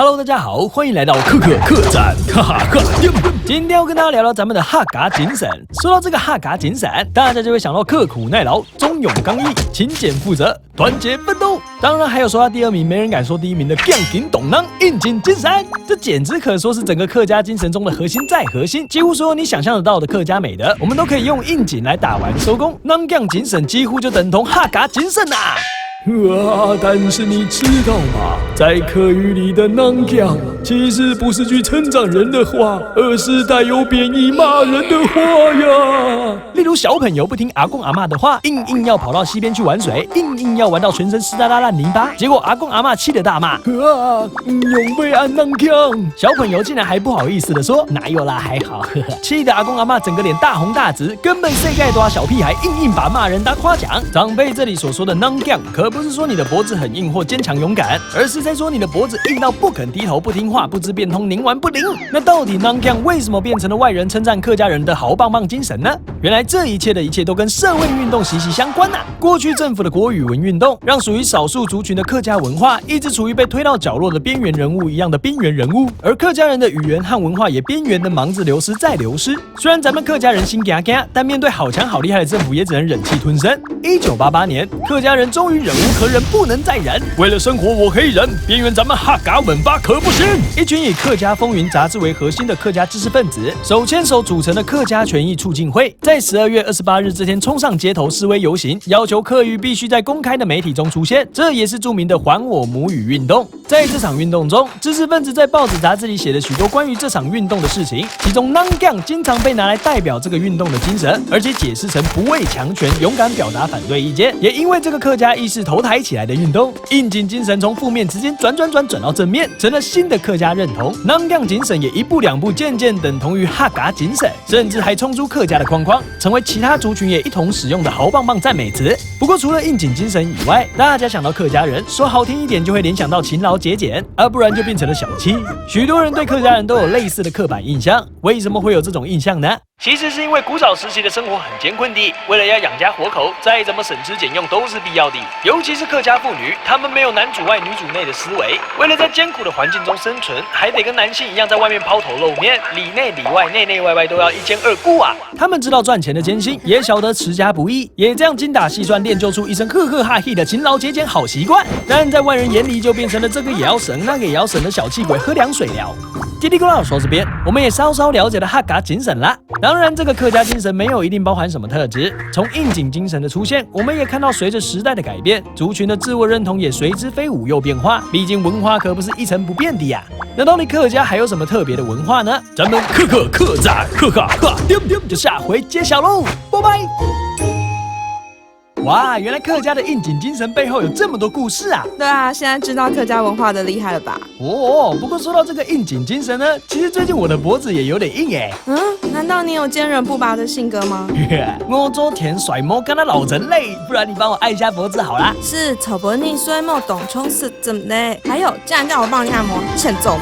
Hello， 大家好，欢迎来到克克客栈，哈哈哈。今天要跟大家聊聊咱们的哈嘎精神。说到这个哈嘎精神，大家就会想到刻苦耐劳、忠勇刚毅、勤俭负责、团结奋斗。当然还有说到第二名，没人敢说第一名的干劲懂囊、应景精神。这简直可说是整个客家精神中的核心再核心。几乎所有你想象得到的客家美德，我们都可以用应景来打完收工。囊干精神几乎就等同哈嘎精神啊！但是你知道吗？在客语里的囊干其实不是句称赞人的话，而是带有贬义骂人的话呀。例如小朋友不听阿公阿嬷的话，硬要跑到溪边去玩水，硬要玩到全身湿哒哒烂泥巴，结果阿公阿嬷气得大骂：永被安囊干！小朋友竟然还不好意思的说：哪有啦，还好。气得阿公阿嬷整个脸大红大紫，根本世界多小屁孩，硬把骂人当夸奖。长辈这里所说的囊干，可不是说你的脖子很硬或坚强勇敢，而是在说你的脖子硬到不肯低头、不听话、不知变通、凝顽不灵。那到底囊干为什么变成了外人称赞客家人的好棒棒精神呢？原来这一切都跟社会运动息息相关啊！过去政府的国语文运动，让属于少数族群的客家文化一直处于被推到角落的边缘人物一样的边缘人物，而客家人的语言和文化也边缘的忙着流失再流失。虽然咱们客家人心嘎嘎，但面对好强好厉害的政府，也只能忍气吞声。1988年，客家人终于忍无可忍，不能再忍，为了生活我可以忍，边缘咱们哈嘎文化可不行。一群以《客家风云》杂志为核心的客家知识分子，手牵手组成的客家权益促进会，在12月28日这天冲上街头示威游行，要求客语必须在公开的媒体中出现，这也是著名的还我母语运动。在这场运动中，知识分子在报纸杂志里写了许多关于这场运动的事情，其中囊干经常被拿来代表这个运动的精神，而且解释成不畏强权、勇敢表达反对意见。也因为这个客家意识头抬起来的运动，应景精神从负面直接转到正面，成了新的客家认同。囊干精神也一步两步渐渐等同于哈嘎精神，甚至还冲出客家的框框，成为其他族群也一同使用的好棒棒赞美词。不过除了应景精神以外，大家想到客家人，说好听一点就会联想到勤劳节俭，而不然就变成了小气。许多人对客家人都有类似的刻板印象，为什么会有这种印象呢？其实是因为古早时期的生活很艰困的，为了要养家活口，再怎么省吃俭用都是必要的。尤其是客家妇女，她们没有男主外女主内的思维，为了在艰苦的环境中生存，还得跟男性一样在外面抛头露面，里内里外内内外外都要一兼二顾啊。他们知道赚钱的艰辛，也晓得持家不易，也这样精打细算练就出一身呵呵哈嘿的勤劳节俭好习惯。但在外人眼里就变成了这个也要省那个也要省的小气鬼，喝凉水了。叽里咕啦说这边，我们也稍稍了解了哈嘎精神啦。当然，这个客家精神没有一定包含什么特质。从应景精神的出现，我们也看到随着时代的改变，族群的自我认同也随之飞舞又变化。毕竟文化可不是一成不变的呀。那到底客家还有什么特别的文化呢？咱们客栈就下回揭晓喽，拜拜。哇，原来客家的应景精神背后有这么多故事啊！对啊，现在知道客家文化的厉害了吧？不过说到这个应景精神呢，其实最近我的脖子也有点硬耶。难道你有坚韧不拔的性格吗？我昨天甩毛跟他老人类，不然你帮我按一下脖子好啦。是丑不逆衰莫懂冲是怎么嘞？还有，竟然叫我帮你按摩，欠揍！